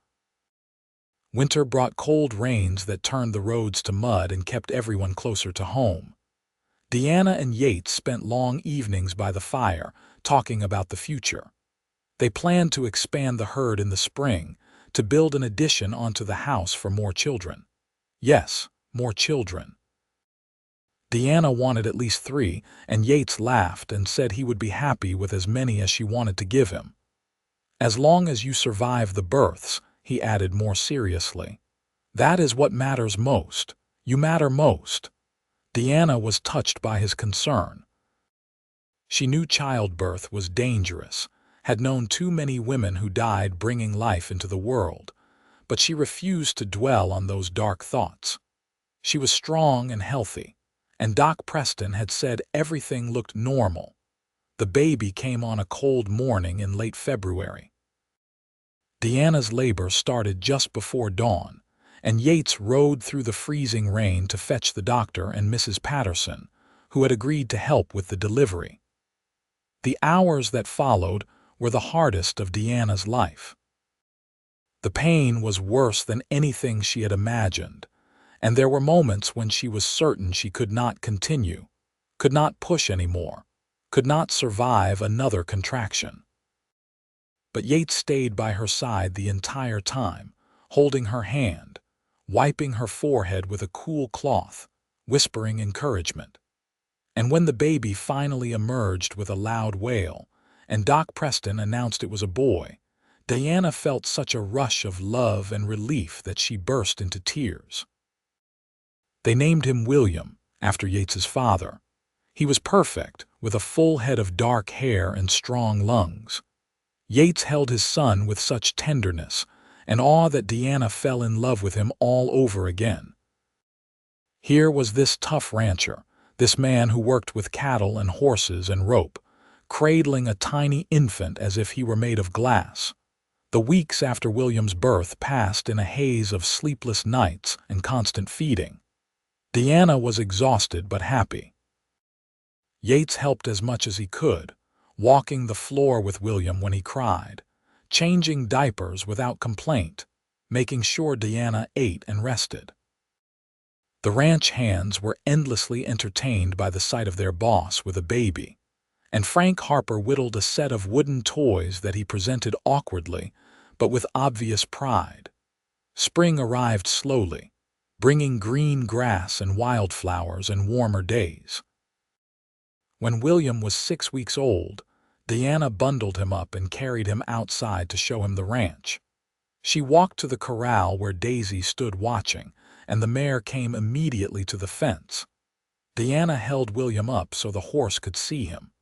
Winter brought cold rains that turned the roads to mud and kept everyone closer to home. Deanna and Yates spent long evenings by the fire, talking about the future. They planned to expand the herd in the spring, to build an addition onto the house for more children. Yes, more children. Deanna wanted at least 3, and Yates laughed and said he would be happy with as many as she wanted to give him. As long as you survive the births, he added more seriously. That is what matters most. You matter most. Deanna was touched by his concern. She knew childbirth was dangerous, had known too many women who died bringing life into the world, but she refused to dwell on those dark thoughts. She was strong and healthy, and Doc Preston had said everything looked normal. The baby came on a cold morning in late February. Deanna's labor started just before dawn, and Yates rode through the freezing rain to fetch the doctor and Mrs. Patterson, who had agreed to help with the delivery. The hours that followed were the hardest of Deanna's life. The pain was worse than anything she had imagined, and there were moments when she was certain she could not continue, could not push anymore, could not survive another contraction. But Yates stayed by her side the entire time, holding her hand, wiping her forehead with a cool cloth, whispering encouragement. And when the baby finally emerged with a loud wail, and Doc Preston announced it was a boy, Diana felt such a rush of love and relief that she burst into tears. They named him William, after Yates's father. He was perfect, with a full head of dark hair and strong lungs. Yates held his son with such tenderness and awe that Deanna fell in love with him all over again. Here was this tough rancher, this man who worked with cattle and horses and rope, cradling a tiny infant as if he were made of glass. The weeks after William's birth passed in a haze of sleepless nights and constant feeding. Deanna was exhausted but happy. Yates helped as much as he could, walking the floor with William when he cried, changing diapers without complaint, making sure Deanna ate and rested. The ranch hands were endlessly entertained by the sight of their boss with a baby, and Frank Harper whittled a set of wooden toys that he presented awkwardly, but with obvious pride. Spring arrived slowly, bringing green grass and wildflowers and warmer days. When William was 6 weeks old, Deanna bundled him up and carried him outside to show him the ranch. She walked to the corral where Daisy stood watching, and the mare came immediately to the fence. Deanna held William up so the horse could see him.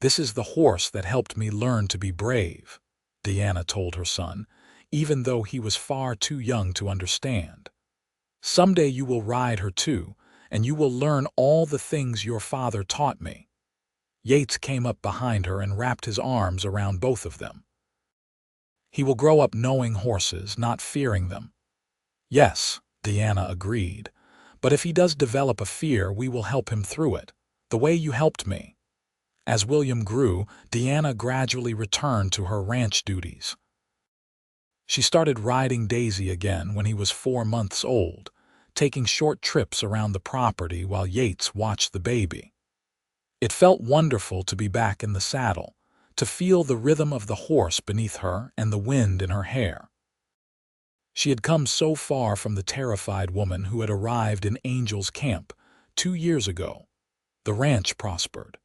"This is the horse that helped me learn to be brave," Deanna told her son, even though he was far too young to understand. "Someday you will ride her too, and you will learn all the things your father taught me." Yates came up behind her and wrapped his arms around both of them. "He will grow up knowing horses, not fearing them." "Yes," Deanna agreed, "but if he does develop a fear, we will help him through it, the way you helped me." As William grew, Deanna gradually returned to her ranch duties. She started riding Daisy again when he was 4 months old, taking short trips around the property while Yates watched the baby. It felt wonderful to be back in the saddle, to feel the rhythm of the horse beneath her and the wind in her hair. She had come so far from the terrified woman who had arrived in Angel's Camp 2 years ago. The ranch prospered.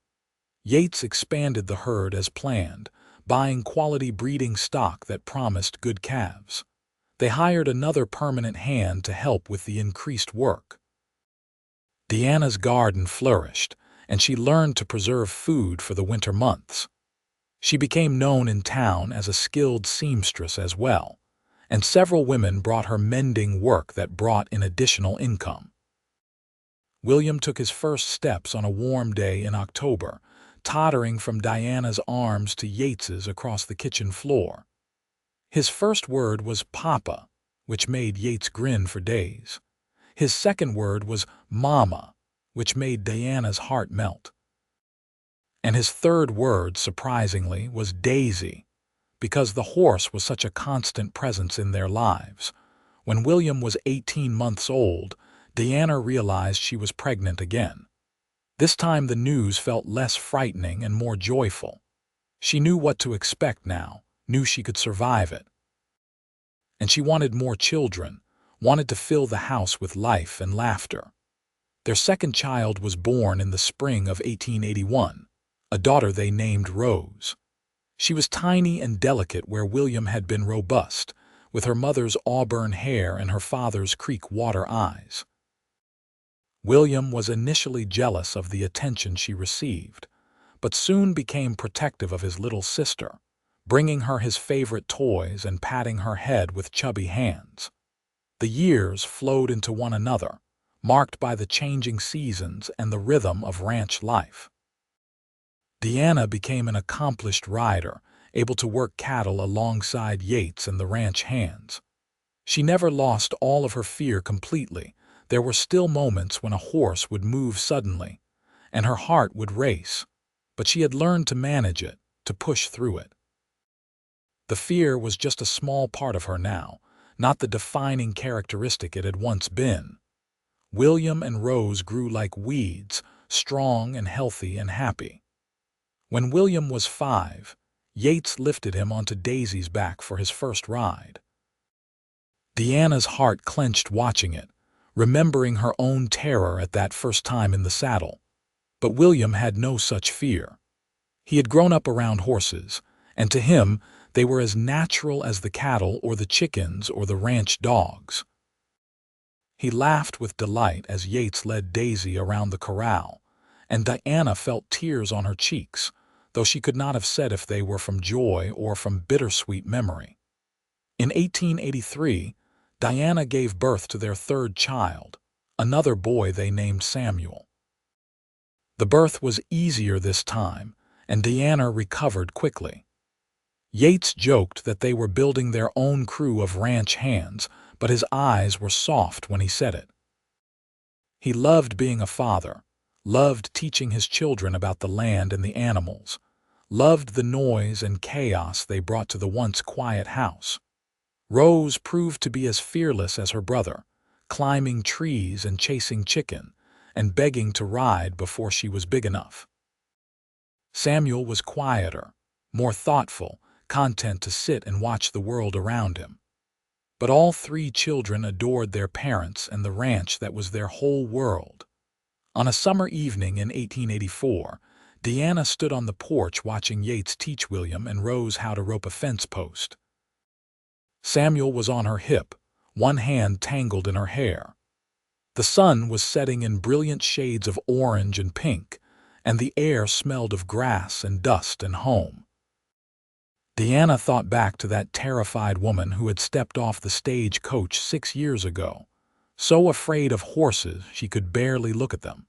Yates expanded the herd as planned, buying quality breeding stock that promised good calves. They hired another permanent hand to help with the increased work. Deanna's garden flourished, and she learned to preserve food for the winter months. She became known in town as a skilled seamstress as well, and several women brought her mending work that brought in additional income. William took his first steps on a warm day in October, tottering from Diana's arms to Yates's across the kitchen floor. His first word was "Papa," which made Yates grin for days. His second word was "Mama," which made Diana's heart melt. And his third word, surprisingly, was "Daisy," because the horse was such a constant presence in their lives. When William was 18 months old, Diana realized she was pregnant again. This time the news felt less frightening and more joyful. She knew what to expect now, knew she could survive it. And she wanted more children, wanted to fill the house with life and laughter. Their second child was born in the spring of 1881, a daughter they named Rose. She was tiny and delicate where William had been robust, with her mother's auburn hair and her father's creek water eyes. William was initially jealous of the attention she received, but soon became protective of his little sister, bringing her his favorite toys and patting her head with chubby hands. The years flowed into one another, marked by the changing seasons and the rhythm of ranch life. Diana became an accomplished rider, able to work cattle alongside Yates and the ranch hands. She never lost all of her fear completely. There were still moments when a horse would move suddenly, and her heart would race, but she had learned to manage it, to push through it. The fear was just a small part of her now, not the defining characteristic it had once been. William and Rose grew like weeds, strong and healthy and happy. When William was 5, Yates lifted him onto Daisy's back for his first ride. Diana's heart clenched watching it, remembering her own terror at that first time in the saddle. But William had no such fear. He had grown up around horses, and to him they were as natural as the cattle or the chickens or the ranch dogs. He laughed with delight as Yates led Daisy around the corral, and Diana felt tears on her cheeks, though she could not have said if they were from joy or from bittersweet memory. In 1883, Diana gave birth to their third child, another boy they named Samuel. The birth was easier this time, and Diana recovered quickly. Yates joked that they were building their own crew of ranch hands, but his eyes were soft when he said it. He loved being a father, loved teaching his children about the land and the animals, loved the noise and chaos they brought to the once quiet house. Rose proved to be as fearless as her brother, climbing trees and chasing chicken, and begging to ride before she was big enough. Samuel was quieter, more thoughtful, content to sit and watch the world around him. But all 3 children adored their parents and the ranch that was their whole world. On a summer evening in 1884, Diana stood on the porch watching Yates teach William and Rose how to rope a fence post. Samuel was on her hip, one hand tangled in her hair. The sun was setting in brilliant shades of orange and pink, and the air smelled of grass and dust and home. Diana thought back to that terrified woman who had stepped off the stagecoach 6 years ago, so afraid of horses she could barely look at them,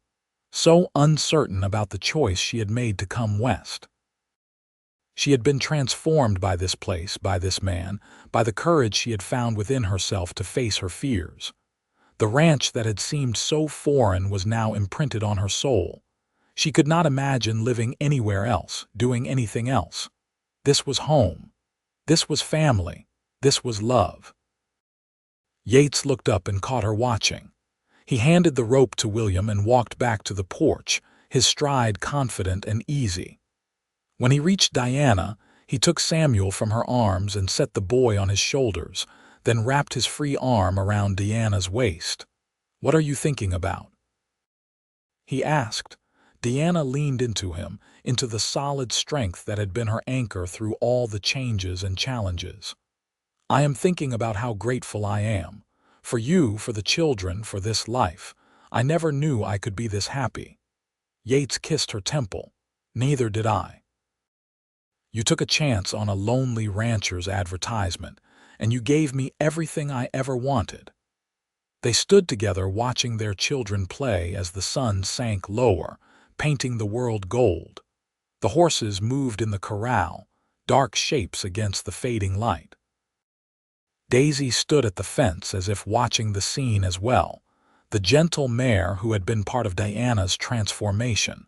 so uncertain about the choice she had made to come west. She had been transformed by this place, by this man, by the courage she had found within herself to face her fears. The ranch that had seemed so foreign was now imprinted on her soul. She could not imagine living anywhere else, doing anything else. This was home. This was family. This was love. Yates looked up and caught her watching. He handed the rope to William and walked back to the porch, his stride confident and easy. When he reached Diana, he took Samuel from her arms and set the boy on his shoulders, then wrapped his free arm around Diana's waist. "What are you thinking about?" he asked. Diana leaned into him, into the solid strength that had been her anchor through all the changes and challenges. "I am thinking about how grateful I am. For you, for the children, for this life. I never knew I could be this happy." Yates kissed her temple. "Neither did I. You took a chance on a lonely rancher's advertisement, and you gave me everything I ever wanted." They stood together watching their children play as the sun sank lower, painting the world gold. The horses moved in the corral, dark shapes against the fading light. Daisy stood at the fence as if watching the scene as well, the gentle mare who had been part of Diana's transformation.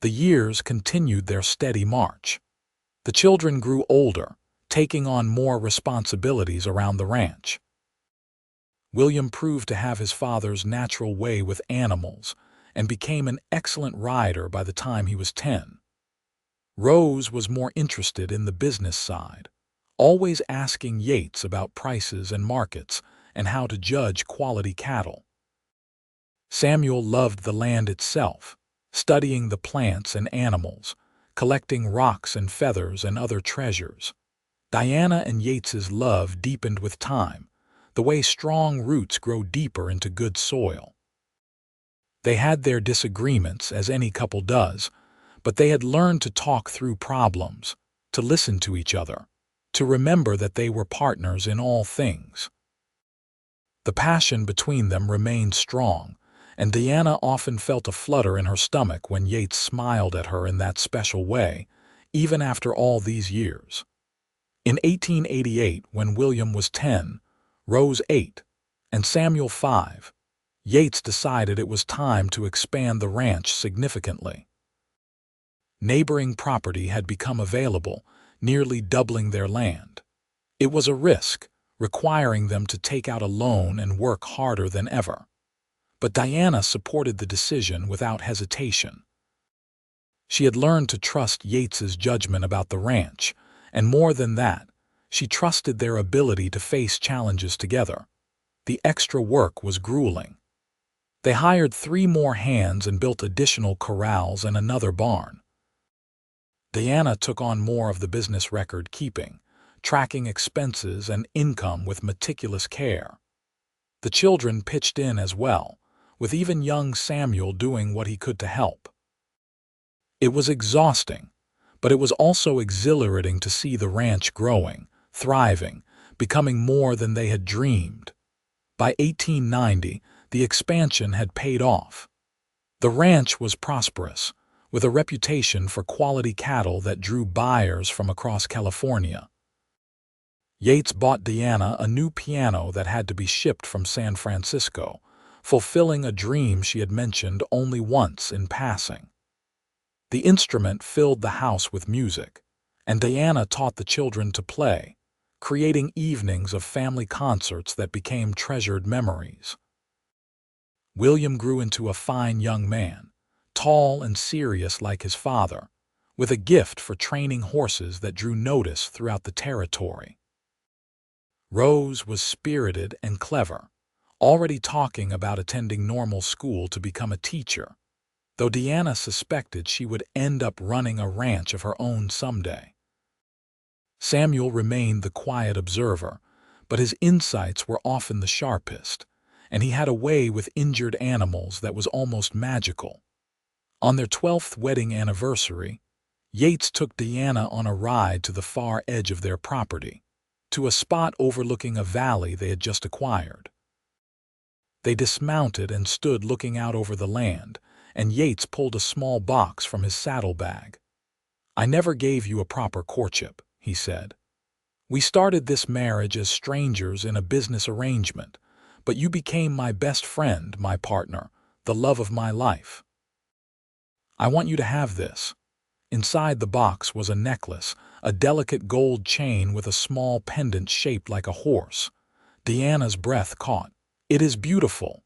The years continued their steady march. The children grew older, taking on more responsibilities around the ranch. William proved to have his father's natural way with animals and became an excellent rider by the time he was 10. Rose was more interested in the business side, always asking Yates about prices and markets and how to judge quality cattle. Samuel loved the land itself, studying the plants and animals, collecting rocks and feathers and other treasures. Diana and Yates's love deepened with time, the way strong roots grow deeper into good soil. They had their disagreements, as any couple does, but they had learned to talk through problems, to listen to each other, to remember that they were partners in all things. The passion between them remained strong, and Diana often felt a flutter in her stomach when Yates smiled at her in that special way, even after all these years. In 1888, when William was 10, Rose 8, and Samuel 5, Yates decided it was time to expand the ranch significantly. Neighboring property had become available, nearly doubling their land. It was a risk, requiring them to take out a loan and work harder than ever. But Diana supported the decision without hesitation. She had learned to trust Yates's judgment about the ranch, and more than that, she trusted their ability to face challenges together. The extra work was grueling. They hired 3 more hands and built additional corrals and another barn. Diana took on more of the business record keeping, tracking expenses and income with meticulous care. The children pitched in as well, with even young Samuel doing what he could to help. It was exhausting, but it was also exhilarating to see the ranch growing, thriving, becoming more than they had dreamed. By 1890, the expansion had paid off. The ranch was prosperous, with a reputation for quality cattle that drew buyers from across California. Yates bought Diana a new piano that had to be shipped from San Francisco, fulfilling a dream she had mentioned only once in passing. The instrument filled the house with music, and Diana taught the children to play, creating evenings of family concerts that became treasured memories. William grew into a fine young man, tall and serious like his father, with a gift for training horses that drew notice throughout the territory. Rose was spirited and clever, already talking about attending normal school to become a teacher, though Diana suspected she would end up running a ranch of her own someday. Samuel remained the quiet observer, but his insights were often the sharpest, and he had a way with injured animals that was almost magical. On their 12th wedding anniversary, Yates took Diana on a ride to the far edge of their property, to a spot overlooking a valley they had just acquired. They dismounted and stood looking out over the land, and Yates pulled a small box from his saddlebag. "I never gave you a proper courtship," he said. "We started this marriage as strangers in a business arrangement, but you became my best friend, my partner, the love of my life. I want you to have this." Inside the box was a necklace, a delicate gold chain with a small pendant shaped like a horse. Diana's breath caught. "It is beautiful."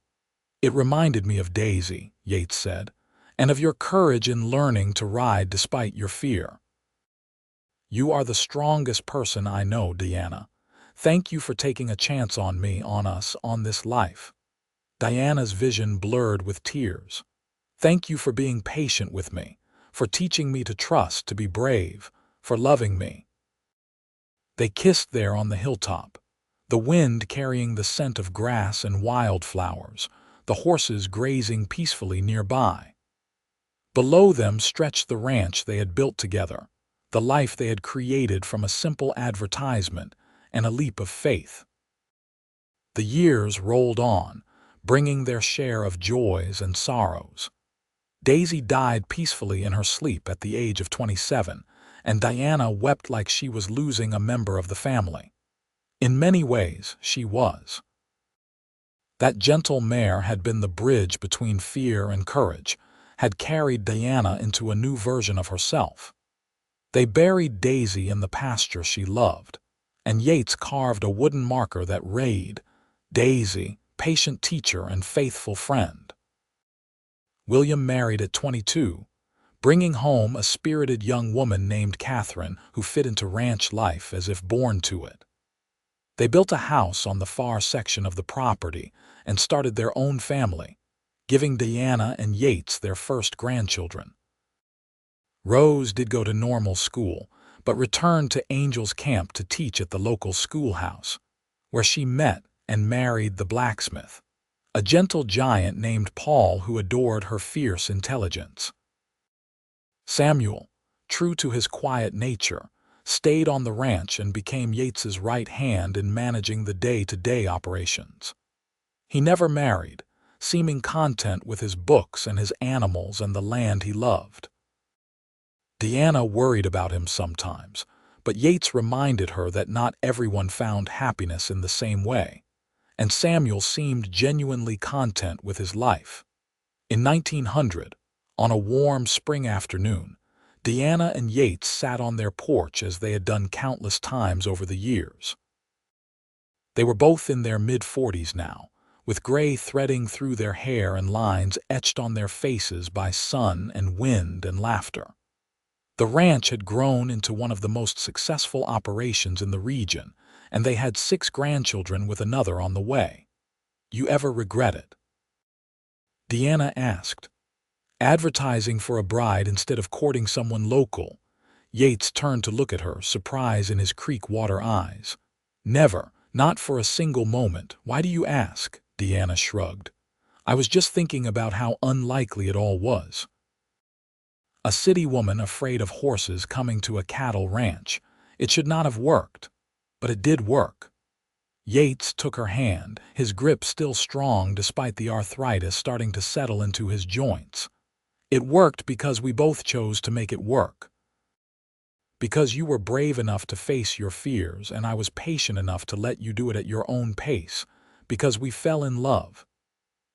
"It reminded me of Daisy," Yates said, "and of your courage in learning to ride despite your fear." "You are the strongest person I know, Diana. Thank you for taking a chance on me, on us, on this life." Diana's vision blurred with tears. "Thank you for being patient with me, for teaching me to trust, to be brave, for loving me." They kissed there on the hilltop, the wind carrying the scent of grass and wildflowers, the horses grazing peacefully nearby. Below them stretched the ranch they had built together, the life they had created from a simple advertisement, and a leap of faith. The years rolled on, bringing their share of joys and sorrows. Daisy died peacefully in her sleep at the age of 27, and Diana wept like she was losing a member of the family. In many ways, she was. That gentle mare had been the bridge between fear and courage, had carried Diana into a new version of herself. They buried Daisy in the pasture she loved, and Yates carved a wooden marker that read, "Daisy, patient teacher and faithful friend." William married at 22, bringing home a spirited young woman named Catherine who fit into ranch life as if born to it. They built a house on the far section of the property and started their own family, giving Diana and Yates their first grandchildren. Rose did go to normal school, but returned to Angel's Camp to teach at the local schoolhouse, where she met and married the blacksmith, a gentle giant named Paul who adored her fierce intelligence. Samuel, true to his quiet nature, stayed on the ranch and became Yates's right hand in managing the day-to-day operations. He never married, seeming content with his books and his animals and the land he loved. Diana worried about him sometimes, but Yates reminded her that not everyone found happiness in the same way, and Samuel seemed genuinely content with his life. In 1900, on a warm spring afternoon, Diana and Yates sat on their porch as they had done countless times over the years. They were both in their mid-40s now, with gray threading through their hair and lines etched on their faces by sun and wind and laughter. The ranch had grown into one of the most successful operations in the region, and they had 6 grandchildren with another on the way. "You ever regret it?" Diana asked. "Advertising for a bride instead of courting someone local." Yates turned to look at her, surprise in his creek water eyes. "Never, not for a single moment. Why do you ask?" Diana shrugged. "I was just thinking about how unlikely it all was. A city woman afraid of horses coming to a cattle ranch. It should not have worked, but it did work." Yates took her hand, his grip still strong despite the arthritis starting to settle into his joints. "It worked because we both chose to make it work. Because you were brave enough to face your fears and I was patient enough to let you do it at your own pace. Because we fell in love."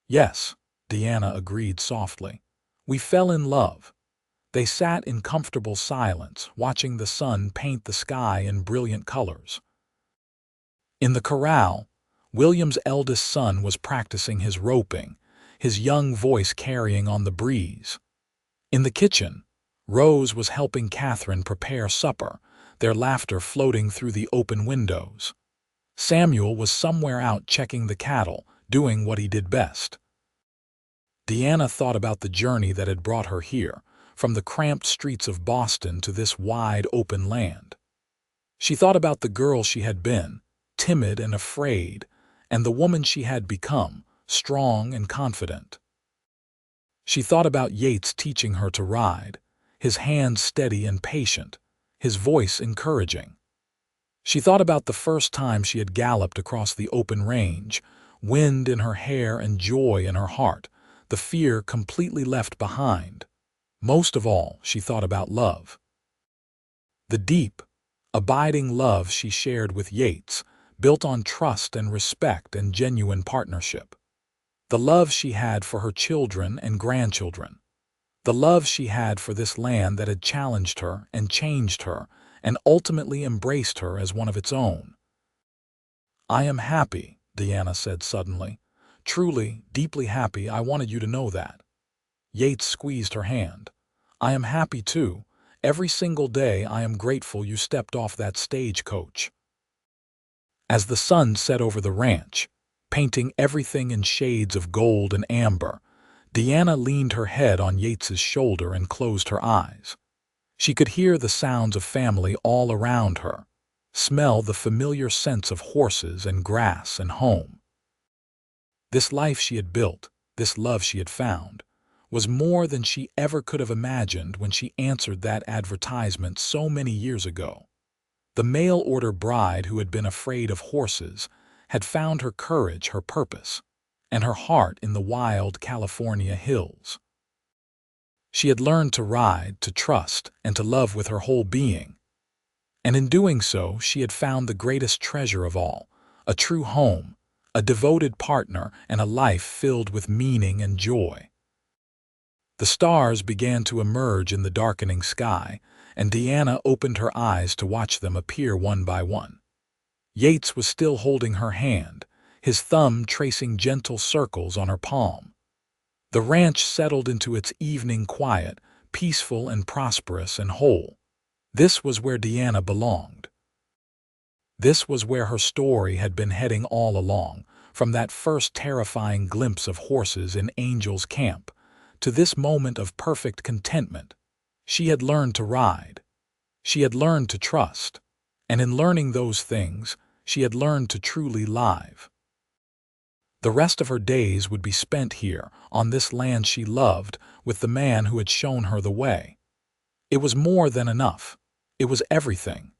"Yes," Diana agreed softly. "We fell in love." They sat in comfortable silence, watching the sun paint the sky in brilliant colors. In the corral, William's eldest son was practicing his roping, his young voice carrying on the breeze. In the kitchen, Rose was helping Catherine prepare supper, their laughter floating through the open windows. Samuel was somewhere out checking the cattle, doing what he did best. Diana thought about the journey that had brought her here, from the cramped streets of Boston to this wide open land. She thought about the girl she had been, timid and afraid, and the woman she had become, strong and confident. She thought about Yates teaching her to ride, his hands steady and patient, his voice encouraging. She thought about the first time she had galloped across the open range, wind in her hair and joy in her heart, the fear completely left behind. Most of all, she thought about love. The deep, abiding love she shared with Yates, built on trust and respect and genuine partnership. The love she had for her children and grandchildren. The love she had for this land that had challenged her and changed her and ultimately embraced her as one of its own. "I am happy," Diana said suddenly. "Truly, deeply happy. I wanted you to know that." Yates squeezed her hand. "I am happy too. Every single day I am grateful you stepped off that stagecoach." As the sun set over the ranch, painting everything in shades of gold and amber, Diana leaned her head on Yates's shoulder and closed her eyes. She could hear the sounds of family all around her, smell the familiar scents of horses and grass and home. This life she had built, this love she had found, was more than she ever could have imagined when she answered that advertisement so many years ago. The mail-order bride who had been afraid of horses had found her courage, her purpose, and her heart in the wild California hills. She had learned to ride, to trust, and to love with her whole being. And in doing so, she had found the greatest treasure of all, a true home, a devoted partner, and a life filled with meaning and joy. The stars began to emerge in the darkening sky, and Deanna opened her eyes to watch them appear one by one. Yates was still holding her hand, his thumb tracing gentle circles on her palm. The ranch settled into its evening quiet, peaceful and prosperous and whole. This was where Deanna belonged. This was where her story had been heading all along, from that first terrifying glimpse of horses in Angel's Camp to this moment of perfect contentment. She had learned to ride. She had learned to trust. And in learning those things, she had learned to truly live. The rest of her days would be spent here, on this land she loved, with the man who had shown her the way. It was more than enough. It was everything.